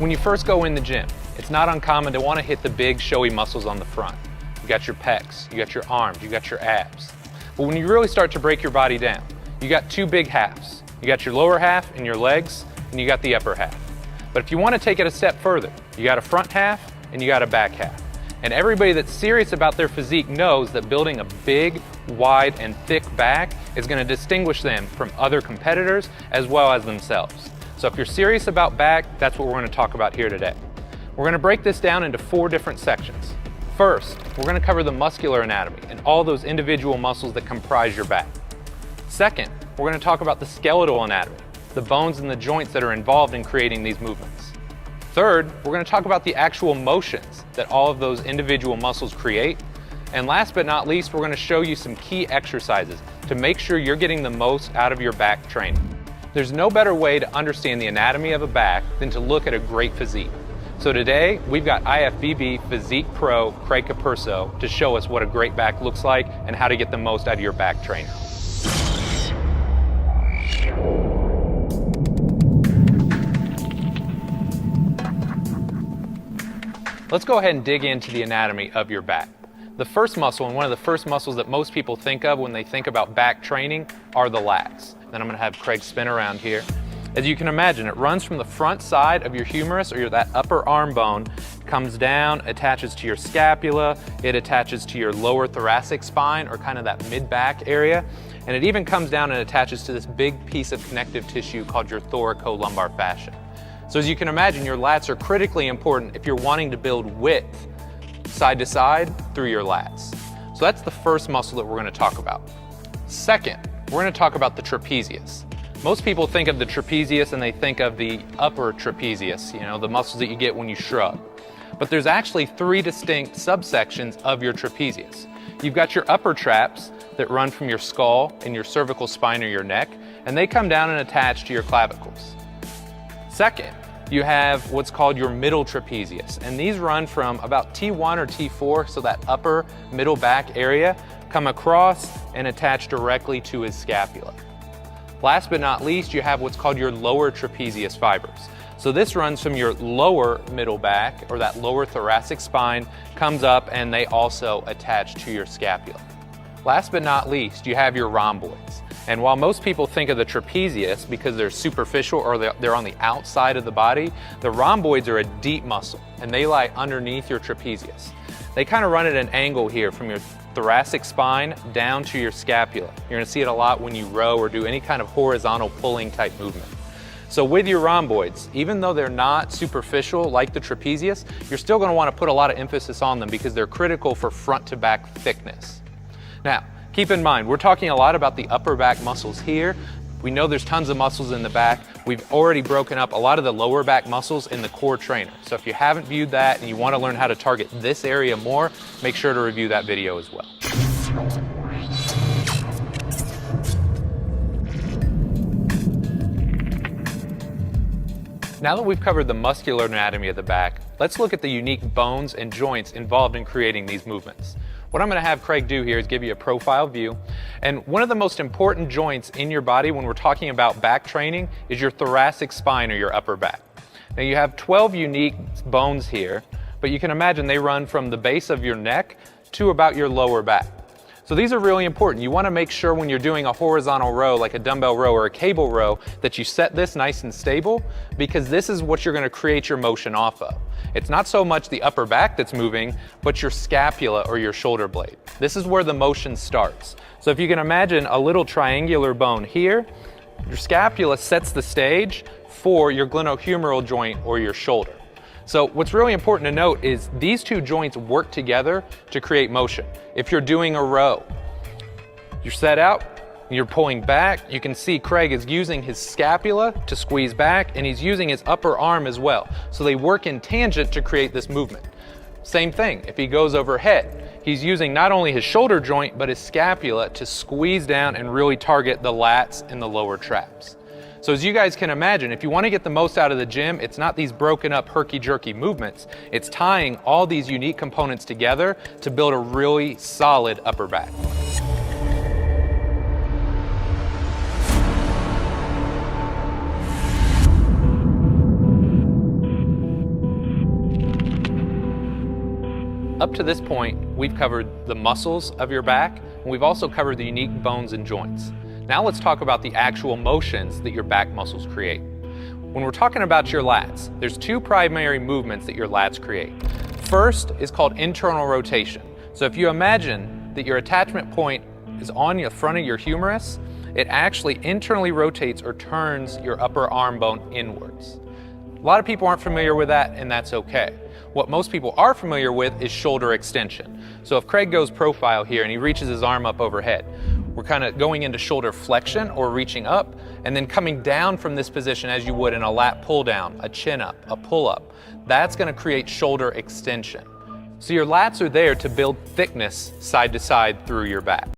When you first go in the gym, it's not uncommon to want to hit the big showy muscles on the front. You got your pecs, you got your arms, you got your abs. But when you really start to break your body down, you got two big halves. You got your lower half and your legs, and you got the upper half. But if you want to take it a step further, you got a front half and you got a back half. And everybody that's serious about their physique knows that building a big, wide, and thick back is going to distinguish them from other competitors as well as themselves. So if you're serious about back, that's what we're going to talk about here today. We're going to break this down into 4 different sections. First, we're going to cover the muscular anatomy and all those individual muscles that comprise your back. Second, we're going to talk about the skeletal anatomy, the bones and the joints that are involved in creating these movements. Third, we're going to talk about the actual motions that all of those individual muscles create. And last but not least, we're going to show you some key exercises to make sure you're getting the most out of your back training. There's no better way to understand the anatomy of a back than to look at a great physique. So today, we've got IFBB Physique Pro Craig Capurso to show us what a great back looks like and how to get the most out of your back training. Let's go ahead and dig into the anatomy of your back. The first muscle, and one of the first muscles that most people think of when they think about back training, are the lats. Then I'm going to have Craig spin around here. As you can imagine, it runs from the front side of your humerus, or that upper arm bone, comes down, attaches to your scapula, it attaches to your lower thoracic spine, or kind of that mid-back area, and it even comes down and attaches to this big piece of connective tissue called your thoracolumbar fascia. So as you can imagine, your lats are critically important if you're wanting to build width side to side through your lats. So that's the first muscle that we're going to talk about. Second, we're going to talk about the trapezius. Most people think of the trapezius and they think of the upper trapezius, the muscles that you get when you shrug. But there's actually 3 distinct subsections of your trapezius. You've got your upper traps that run from your skull and your cervical spine or your neck, and they come down and attach to your clavicles. Second, you have what's called your middle trapezius, and these run from about T1 or T4, so that upper middle back area, come across and attach directly to his scapula. Last but not least, you have what's called your lower trapezius fibers. So this runs from your lower middle back, or that lower thoracic spine, comes up and they also attach to your scapula. Last but not least, you have your rhomboids. And while most people think of the trapezius because they're superficial or they're on the outside of the body, the rhomboids are a deep muscle and they lie underneath your trapezius. They kind of run at an angle here from your thoracic spine down to your scapula. You're going to see it a lot when you row or do any kind of horizontal pulling type movement. So with your rhomboids, even though they're not superficial like the trapezius, you're still going to want to put a lot of emphasis on them because they're critical for front to back thickness. Now, keep in mind, we're talking a lot about the upper back muscles here. We know there's tons of muscles in the back. We've already broken up a lot of the lower back muscles in the core trainer. So if you haven't viewed that and you want to learn how to target this area more, make sure to review that video as well. Now that we've covered the muscular anatomy of the back, let's look at the unique bones and joints involved in creating these movements. What I'm going to have Craig do here is give you a profile view. And one of the most important joints in your body when we're talking about back training is your thoracic spine or your upper back. Now you have 12 unique bones here, but you can imagine they run from the base of your neck to about your lower back. So these are really important. You want to make sure when you're doing a horizontal row, like a dumbbell row or a cable row, that you set this nice and stable, because this is what you're going to create your motion off of. It's not so much the upper back that's moving, but your scapula or your shoulder blade. This is where the motion starts. So if you can imagine a little triangular bone here, your scapula sets the stage for your glenohumeral joint or your shoulder. So what's really important to note is these two joints work together to create motion. If you're doing a row, you're set out, you're pulling back, you can see Craig is using his scapula to squeeze back, and he's using his upper arm as well. So they work in tangent to create this movement. Same thing, if he goes overhead, he's using not only his shoulder joint, but his scapula to squeeze down and really target the lats and the lower traps. So as you guys can imagine, if you want to get the most out of the gym, it's not these broken up herky-jerky movements. It's tying all these unique components together to build a really solid upper back. up to this point, we've covered the muscles of your back, and we've also covered the unique bones and joints. Now let's talk about the actual motions that your back muscles create. When we're talking about your lats, there's two primary movements that your lats create. First is called internal rotation. So if you imagine that your attachment point is on the front of your humerus, it actually internally rotates or turns your upper arm bone inwards. A lot of people aren't familiar with that, and that's okay. What most people are familiar with is shoulder extension. So if Craig goes profile here and he reaches his arm up overhead, we're kind of going into shoulder flexion or reaching up, and then coming down from this position as you would in a lat pull down, a chin up, a pull up. That's going to create shoulder extension. So your lats are there to build thickness side to side through your back.